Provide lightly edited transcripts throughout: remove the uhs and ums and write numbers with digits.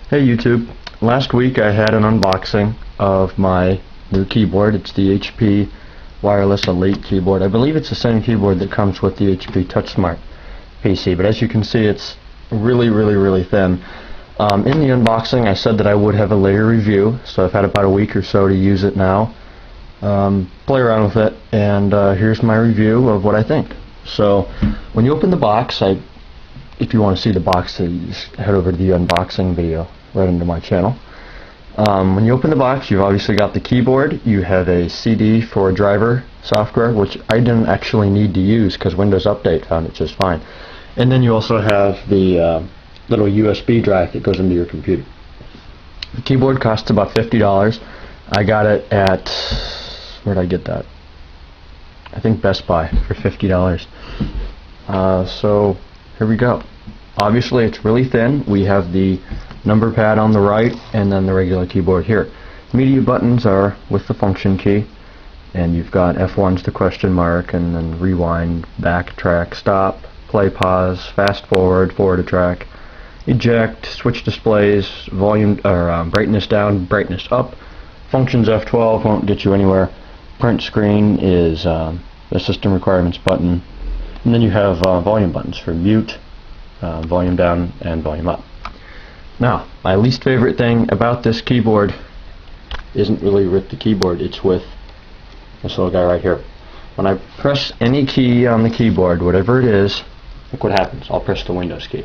Hey YouTube, last week I had an unboxing of my new keyboard. It's the HP Wireless Elite keyboard. I believe it's the same keyboard that comes with the HP TouchSmart PC, but as you can see it's really thin. In the unboxing I said that I would have a later review, so I've had about a week or so to use it now. Play around with it, and here's my review of what I think. So when you open the box, if you want to see the box, you just head over to the unboxing video right into my channel. When you open the box, you've obviously got the keyboard. You have a CD for driver software, which I didn't actually need to use because Windows Update found it just fine. And then you also have the little USB drive that goes into your computer. The keyboard costs about $50. I got it at, where did I get that? I think Best Buy for $50. So here we go. Obviously it's really thin. We have the number pad on the right and then the regular keyboard here. Media buttons are with the function key, and you've got F1's the question mark, and then rewind, backtrack, stop, play, pause, fast forward, forward to track, eject, switch displays, volume or brightness down, brightness up. Functions F12 won't get you anywhere. Print screen is the system requirements button, and then you have volume buttons for mute, volume down, and volume up. Now, my least favorite thing about this keyboard isn't really with the keyboard, it's with this little guy right here. When I press any key on the keyboard, whatever it is, look what happens. I'll press the Windows key.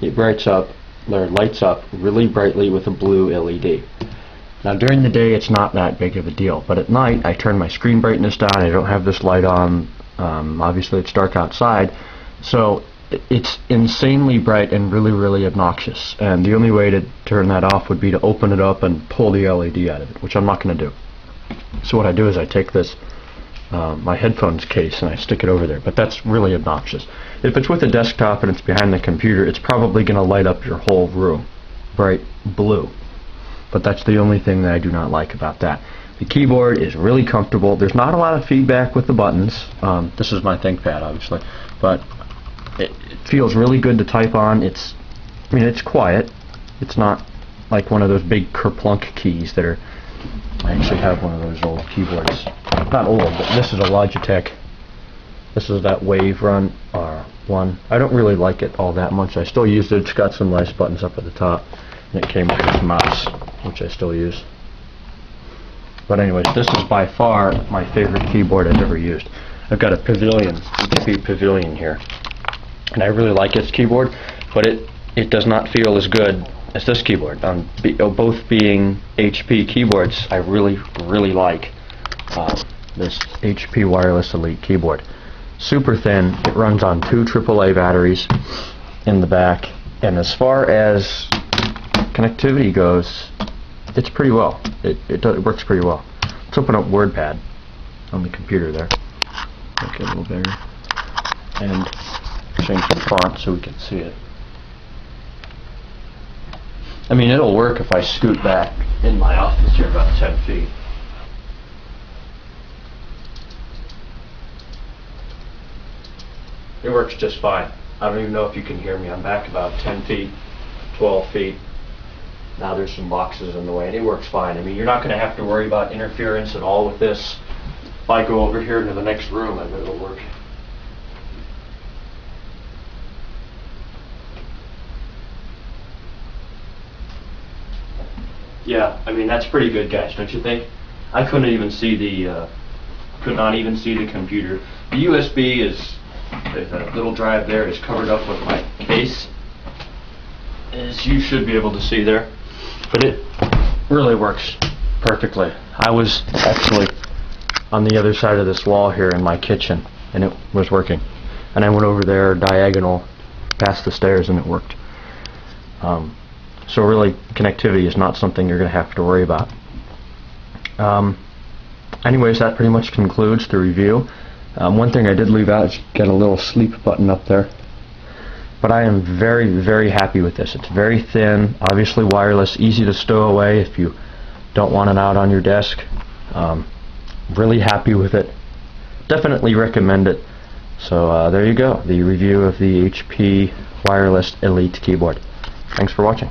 It lights up really brightly with a blue LED. Now during the day it's not that big of a deal, but at night I turn my screen brightness down. I don't have this light on. Obviously it's dark outside, so it's insanely bright and really obnoxious, and the only way to turn that off would be to open it up and pull the LED out of it, which I'm not going to do. So what I do is I take this my headphones case and I stick it over there, but that's really obnoxious. If it's with a desktop and it's behind the computer, it's probably going to light up your whole room bright blue, but that's the only thing that I do not like about that. The keyboard is really comfortable. There's not a lot of feedback with the buttons. This is my ThinkPad obviously, but it feels really good to type on. It's quiet. It's not like one of those big kerplunk keys that are. I actually have one of those old keyboards. Not old, but this is a Logitech. This is that Wave Run one. I don't really like it all that much. I still use it. It's got some nice buttons up at the top, and it came with this mouse, which I still use. But anyways, this is by far my favorite keyboard I've ever used. I've got a Pavilion, HP Pavilion here, and I really like its keyboard, but it does not feel as good as this keyboard. Both being HP keyboards, I really like this HP Wireless Elite keyboard. Super thin. It runs on 2 AAA batteries in the back, and as far as connectivity goes, it's pretty well. It works pretty well. Let's open up WordPad on the computer there. Make it a little bigger, and change the font so we can see it. I mean, it'll work if I scoot back in my office here about 10 feet. It works just fine. I don't even know if you can hear me. I'm back about 10 feet, 12 feet. Now there's some boxes in the way, and it works fine. I mean, you're not going to have to worry about interference at all with this. If I go over here into the next room, I bet it'll work. Yeah, I mean, that's pretty good, guys, don't you think? I couldn't even see could not even see the computer. The USB there's a little drive there, is covered up with my case, as you should be able to see there. But it really works perfectly. I was actually on the other side of this wall here in my kitchen, and it was working. And I went over there diagonal past the stairs, and it worked. So really, connectivity is not something you're going to have to worry about. Anyways, that pretty much concludes the review. One thing I did leave out is get a little sleep button up there. But I am very happy with this. It's very thin, obviously wireless, easy to stow away if you don't want it out on your desk. Really happy with it. Definitely recommend it. So there you go, the review of the HP Wireless Elite keyboard. Thanks for watching.